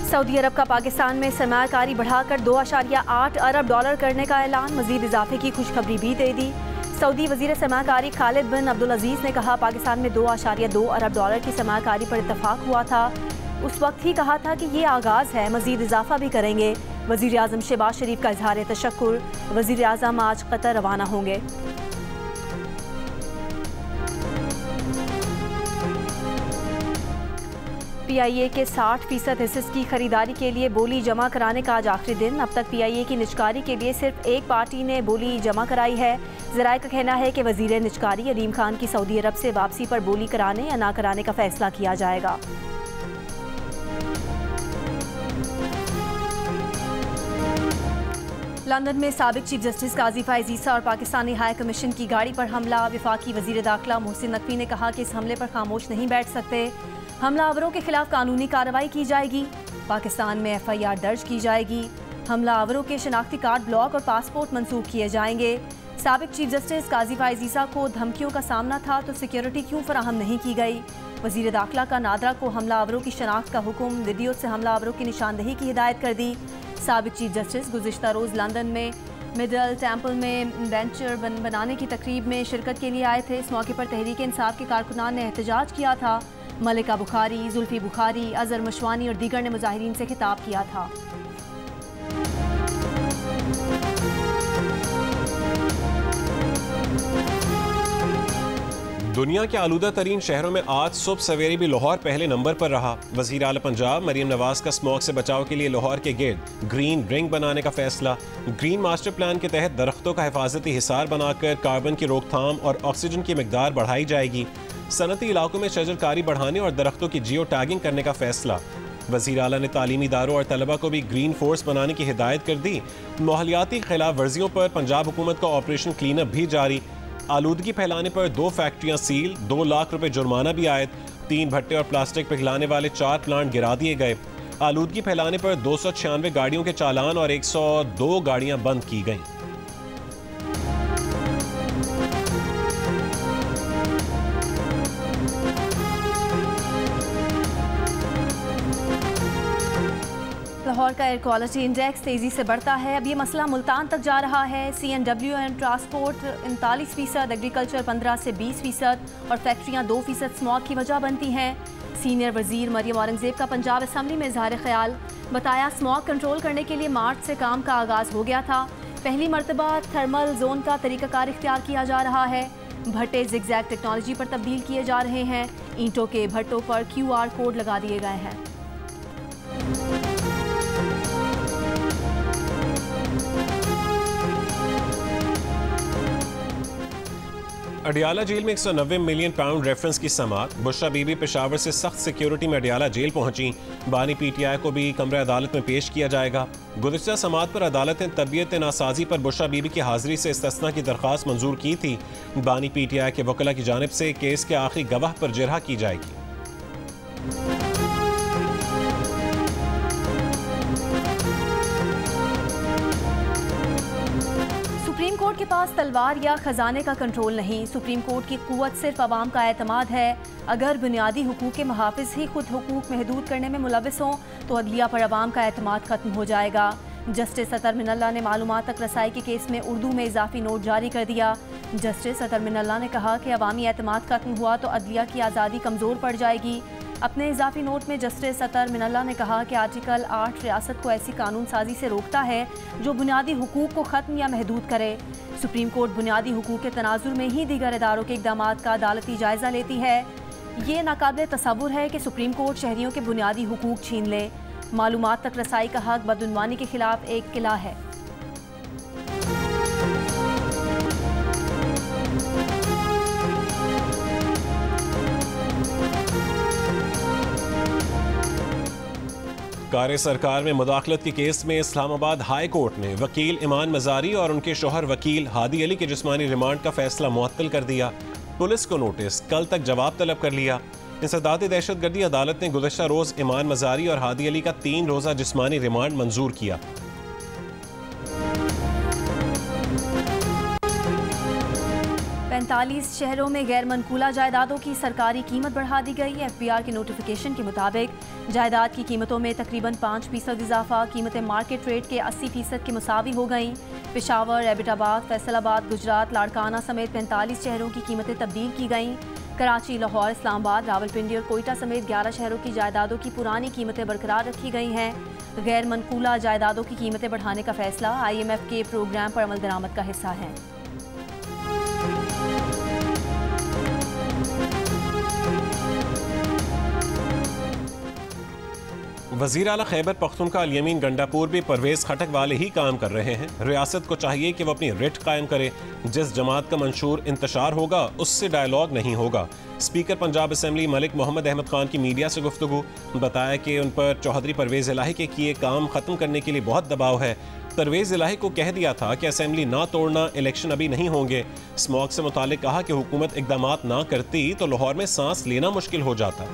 Saudi अरब का पाकिस्तान में सरमायाकारी बढ़ाकर 2.8 अरब डॉलर करने का ऐलान, मजीद इजाफे की खुशखबरी भी दे दी। सऊदी वजीर सरमायाकारी खालिद बिन अब्दुल अजीज ने कहा, पाकिस्तान में 2.2 अरब डॉलर की सरमायाकारी पर इत्तफाक हुआ था। उस वक्त ही कहा था कि ये आगाज़ है, मजीद इजाफा भी करेंगे। वजीर आज़म शहबाज शरीफ का इजहार तशक्कुर, वजीर आज़म आज कतर रवाना होंगे। PIA के 60% हिस्से की खरीदारी के लिए बोली जमा कराने का आज आखिरी दिन। अब तक PIA की निजकारी के लिए सिर्फ एक पार्टी ने बोली जमा कराई है। ज़राए का कहना है कि वजीर निजकारी अलीम खान की सऊदी अरब से वापसी पर बोली कराने या ना कराने का फैसला किया जाएगा। लंदन में साबिक चीफ जस्टिस काजी फायज़ ईसा और पाकिस्तानी हाई कमीशन की गाड़ी पर हमला। वफाकी वजीर दाखिला मोहसिन नकवी ने कहा कि इस हमले पर खामोश नहीं बैठ सकते, हमलावरों के खिलाफ कानूनी कार्रवाई की जाएगी। पाकिस्तान में FIR दर्ज की जाएगी। हमलावरों के शनाख्ती कार्ड ब्लॉक और पासपोर्ट मंसूख किए जाएंगे। साबिक चीफ जस्टिस काजी फायज़ ईसा को धमकियों का सामना था तो सिक्योरिटी क्यों फराहम नहीं की गई। वजीर दाखिला का नादरा को हमलावरों की शनाख्त का हुक्म, वीडियो से हमलावरों की निशानदही की हिदायत कर दी। साबिक चीफ जस्टिस गुज़िश्ता रोज़ लंदन में मिडल टेम्पल में बेंचर बनाने की तकरीब में शिरकत के लिए आए थे। इस मौके पर तहरीक इंसाफ के कारकुनान ने एहतजाज किया था। मलिका बुखारी, जुल्फी बुखारी, अजहर मशवानी और दीगर ने मुजाहिरीन से खिताब किया था। दुनिया के आलूदा तरीन शहरों में आज सुबह सवेरे भी लाहौर पहले नंबर पर रहा। वज़ीर आला पंजाब मरीम नवाज का स्मॉग से बचाव के लिए लाहौर के गिर्द ग्रीन रिंग बनाने का फैसला। ग्रीन मास्टर प्लान के तहत दरख्तों का हिफाजती हिसार बनाकर कार्बन की रोकथाम और ऑक्सीजन की मिकदार बढ़ाई जाएगी। सनती इलाकों में शजरकारी बढ़ाने और दरख्तों की जियो टैगिंग करने का फैसला। वज़ीर आला ने तालीमी इदारों और तलबा को भी ग्रीन फोर्स बनाने की हिदायत कर दी। माहौलियाती खिलाफ वर्जियों पर पंजाब हुकूमत का ऑपरेशन क्लीन अप भी जारी। आलूदगी फैलाने पर 2 फैक्ट्रियां सील, 2 लाख रुपए जुर्माना भी आयद। 3 भट्टे और प्लास्टिक पिघलाने वाले 4 प्लांट गिरा दिए गए। आलूदगी फैलाने पर 296 गाड़ियों के चालान और 102 गाड़ियां बंद की गईं। लाहौर का एयर क्वालिटी इंडेक्स तेज़ी से बढ़ता है। अब ये मसला मुल्तान तक जा रहा है। CNW एंड ट्रांसपोर्ट 39%, एग्रीकल्चर 15 से 20% और फैक्ट्रियाँ 2% स्मॉग की वजह बनती हैं। सीनियर वजीर मरियम औरंगजेब का पंजाब असम्बली में इजहार ख्याल, बताया स्मॉग कंट्रोल करने के लिए मार्च से काम का आगाज़ हो गया था। पहली मरतबा थर्मल जोन का तरीक़ाकार इख्तियार किया जा रहा है। भट्टे जिगजैग टेक्नोलॉजी पर तब्दील किए जा रहे हैं। ईंटों के भट्टों पर QR कोड लगा दिए गए हैं। अडियाला जेल में 190 मिलियन पाउंड रेफरेंस की समात। बुशरा बीबी पेशावर से सख्त सिक्योरिटी में अडियाला जेल पहुंची। बानी PTI को भी कमरे अदालत में पेश किया जाएगा। गुज़िश्ता समात पर अदालत ने तबीयत नासाजी पर बुशरा बीबी की हाजिरी से इस्तिस्ना की दरख्वास्त मंजूर की थी। बानी PTI के वकला की जानिब से केस के आखिरी गवाह पर जिरहा की जाएगी। सुप्रीम कोर्ट के पास तलवार या खजाने का कंट्रोल नहीं। सुप्रीम कोर्ट की कुव्वत सिर्फ अवाम का एतमाद है। अगर बुनियादी हुकूक के मुहाफिज ही खुद हुकूक महदूद करने में मुलविस हों तो अदलिया पर अवाम का एतमाद खत्म हो जाएगा। जस्टिस अतर मिनल्ला ने मालूमात तक रसाई के केस में उर्दू में इजाफी नोट जारी कर दिया। जस्टिस अतर मिनल्ला ने कहा कि अवामी एतमाद खत्म हुआ तो अदलिया की आज़ादी कमज़ोर पड़ जाएगी। अपने इजाफी नोट में जस्टिस अतर मिनल्ला ने कहा कि आर्टिकल 8 रियासत को ऐसी कानून साजी से रोकता है जो बुनियादी हुकूक को ख़त्म या महदूद करे। सुप्रीम कोर्ट बुनियादी हुकूक के तनाजुर में ही दीगर इदारों के इक़दामात का अदालती जायज़ा लेती है। ये नाकाबिल तसव्वुर है कि सुप्रीम कोर्ट शहरियों के बुनियादी हुकूक छीन ले। मालूमात तक रसाई का हक बदउनवानी के खिलाफ एक किला है। कार सरकार में मुदाखलत के केस में इस्लामाबाद हाई कोर्ट ने वकील इमान मजारी और उनके शोहर वकील हादी अली के जिस्मानी रिमांड का फैसला मुअत्तल कर दिया। पुलिस को नोटिस, कल तक जवाब तलब कर लिया। इंसदाद दहशतगर्दी अदालत ने गुज़श्ता रोज इमान मजारी और हादी अली का 3 रोज़ा जिस्मानी रिमांड मंजूर किया। 45 शहरों में गैर मनकूला जायदादों की सरकारी कीमत बढ़ा दी गई। FBR के नोटिफिकेशन के मुताबिक जायदाद की कीमतों में तकरीबन 5% इजाफा, कीमतें मार्केट रेट के 80% के मुसावी हो गईं। पेशावर, एबटाबाद, फैसलाबाद, गुजरात, लाड़काना समेत 45 शहरों की कीमतें तब्दील की गईं। कराची, लाहौर, इस्लामाबाद, रावलपिंडी और कोयटा समेत 11 शहरों की जायदादों की पुरानी कीमतें बरकरार रखी गई हैं। गैर मनकूला जायदादों की कीमतें बढ़ाने का फैसला IMF के प्रोग्राम पर अमल दरामद का हिस्सा है। वज़ीर आला खैबर पख्तूनख्वा अल-यमीन गंडापुर भी परवेज़ खटक वाले ही काम कर रहे हैं। रियासत को चाहिए कि वो अपनी रिट कायम करे। जिस जमात का मंशूर इंतशार होगा उससे डायलॉग नहीं होगा। स्पीकर पंजाब असम्बली मलिक मोहम्मद अहमद खान की मीडिया से गुफ्तगू, बताया कि उन पर चौधरी परवेज़ इलाही के किए काम ख़त्म करने के लिए बहुत दबाव है। परवेज़ इलाही को कह दिया था कि असम्बली ना तोड़ना, इलेक्शन अभी नहीं होंगे। स्मॉग से मुतालिक कहा कि हुकूमत इकदामात ना करती तो लाहौर में सांस लेना मुश्किल हो जाता।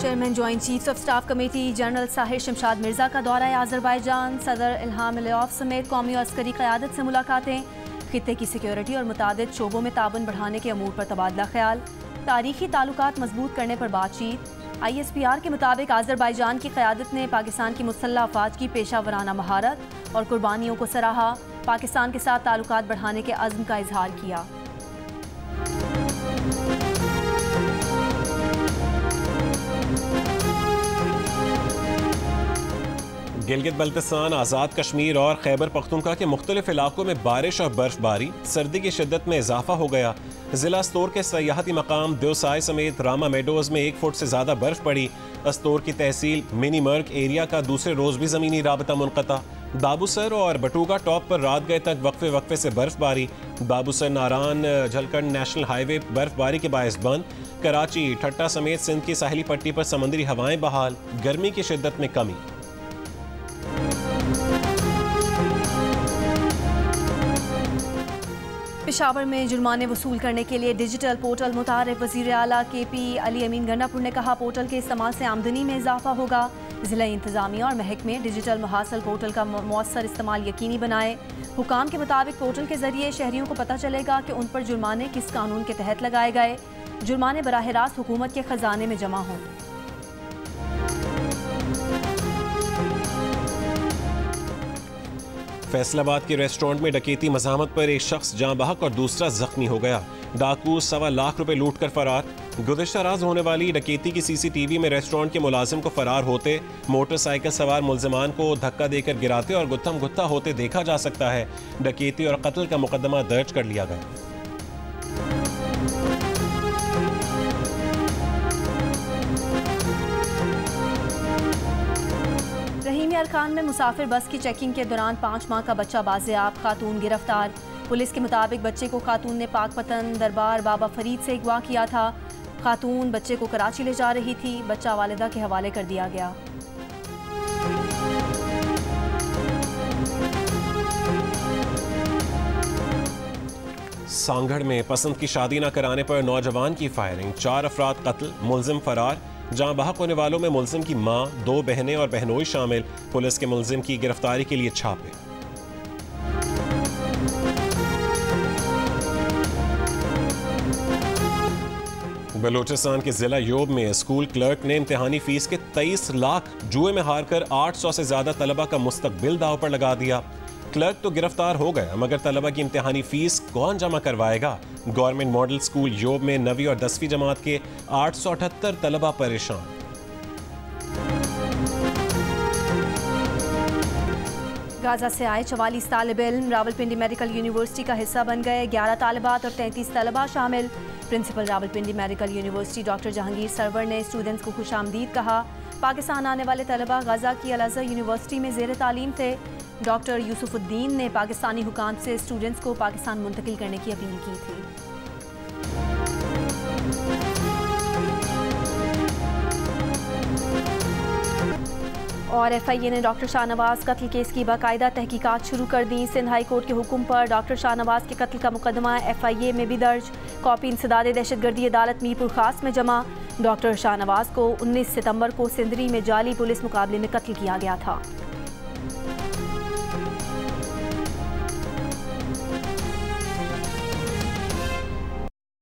Chairman joint chiefs of staff committee general Sahir Shamshad Mirza का दौरा आज़रबाईजान, सदर इल्हाम अलियॉफ समेत कौमी और अस्करी क़यादत से मुलाकातें। खित्ते की सिक्योरिटी और मुतादिद शोबों में ताबन बढ़ाने के अमूर पर तबादला ख्याल। तारीखी ताल्लुकात मजबूत करने पर बातचीत। ISPR के मुताबिक आज़रबाईजान की क़यादत ने पाकिस्तान की मुसल्लह अफ़वाज की पेशा वराना महारत और कुर्बानियों को सराहा। पाकिस्तान के साथ ताल्लुकात बढ़ाने के अज़्म का इजहार किया। गिलगित बल्तिस्तान, आज़ाद कश्मीर और खैबर पख्तूनख्वा के मुख्तलिफ इलाकों में बारिश और बर्फबारी, सर्दी की शिद्दत में इजाफा हो गया। जिला अस्तोर के सयाहती मकाम देवसाय समेत रामा मेडोज में 1 फुट से ज़्यादा बर्फ पड़ी। अस्तोर की तहसील मिनी मर्ग एरिया का दूसरे रोज़ भी ज़मीनी राबता मुनक़ता। बाबूसर और बटूगा टॉप पर रात गए तक वक्फे वक्फे से बर्फबारी। बाबूसर नारान झलकंड नेशनल हाईवे बर्फबारी के बायस बंद। कराची, ठट्टा समेत सिंध की साहिली पट्टी पर समंदरी हवाएं बहाल। गर्मी की शिद्दत में कमी। पेशावर में जुर्माने वसूल करने के लिए डिजिटल पोर्टल मुतारिफ। वज़ीर आला KP अली अमीन गंडापुर ने कहा, पोर्टल के इस्तेमाल से आमदनी में इजाफा होगा। ज़िला इंतज़ामिया और महकमे डिजिटल मुहासल पोर्टल का मौसर इस्तेमाल यकीनी बनाए। हुकाम के मुताबिक पोर्टल के जरिए शहरियों को पता चलेगा कि उन पर जुर्माने किस कानून के तहत लगाए गए। जुर्माने बराह रास्त हुकूमत के खजाने में जमा हों। फैसलाबाद के रेस्टोरेंट में डकैती मज़ामत पर एक शख्स जाँ बहक और दूसरा जख्मी हो गया। डाकू 1.25 लाख रुपए लूट कर फरार। गुज़िश्ता रात होने वाली डकैती की CCTV में रेस्टोरेंट के मुलाजिम को फरार होते, मोटरसाइकिल सवार मुल्जिमान को धक्का देकर गिराते और गुत्थम गुत्था होते देखा जा सकता है। डकैती और कत्ल का मुकदमा दर्ज कर लिया गया। अरकान में मुसाफिर बस की चेकिंग के दौरान 5 माह का बच्चा बाजियाब, खातून गिरफ्तार। पुलिस के मुताबिक बच्चे को खातून ने पाकपतन दरबार बाबा फरीद से अगवा किया था। खातून बच्चे को कराची ले जा रही थी। बच्चा वालिदा के हवाले कर दिया गया। सांगढ़ में पसंद की शादी न कराने पर नौजवान की फायरिंग, 4 अफराद कत्ल, मुल्जिम फरार। जहां बहक होने वालों में मुल्जिम की मां, 2 बहनें और बहनोई शामिल। पुलिस के मुल्जिम की गिरफ्तारी के लिए छापे। बलूचिस्तान के जिला योब में स्कूल क्लर्क ने इम्तिहानी फीस के 23 लाख जुए में हारकर 800 से ज्यादा तलबा का मुस्तकबिल दाव पर लगा दिया। क्लर्क तो गिरफ्तार हो गया, मगर तलबा की इम्तिहानी फीस कौन जमा करवाएगा? गवर्नमेंट मॉडल स्कूल योब में 9वीं और 10वीं जमात के 878 तलबा परेशान। गाजा से आए 44 तालिब इल्म रावलपिंडी मेडिकल यूनिवर्सिटी का हिस्सा बन गए। 11 तालिबात और 33 तलबा शामिल। Principal Rawalpindi medical university doctor Jahangir Sarwar ने स्टूडेंट्स को खुशामदीद कहा। पाकिस्तान आने वाले तलबा गाजा की अल-अज़हर यूनिवर्सिटी में ज़ेर तालीम थे। डॉक्टर यूसुफुद्दीन ने पाकिस्तानी हुकाम से स्टूडेंट्स को पाकिस्तान मुंतकिल करने की अपील की थी। और FIA ने डॉक्टर शाहनवाज कत्ल केस की बाकायदा तहकीकात शुरू कर दी। सिंध हाई कोर्ट के हुक्म पर डॉक्टर शाहनवाज के कत्ल का मुकदमा FIA में भी दर्ज। कॉपी इंसदाद दहशतगर्दी अदालत मीरपुर खास में जमा। डॉक्टर शाहनवाज को 19 सितंबर को सिंदरी में जाली पुलिस मुकाबले में कत्ल किया गया था।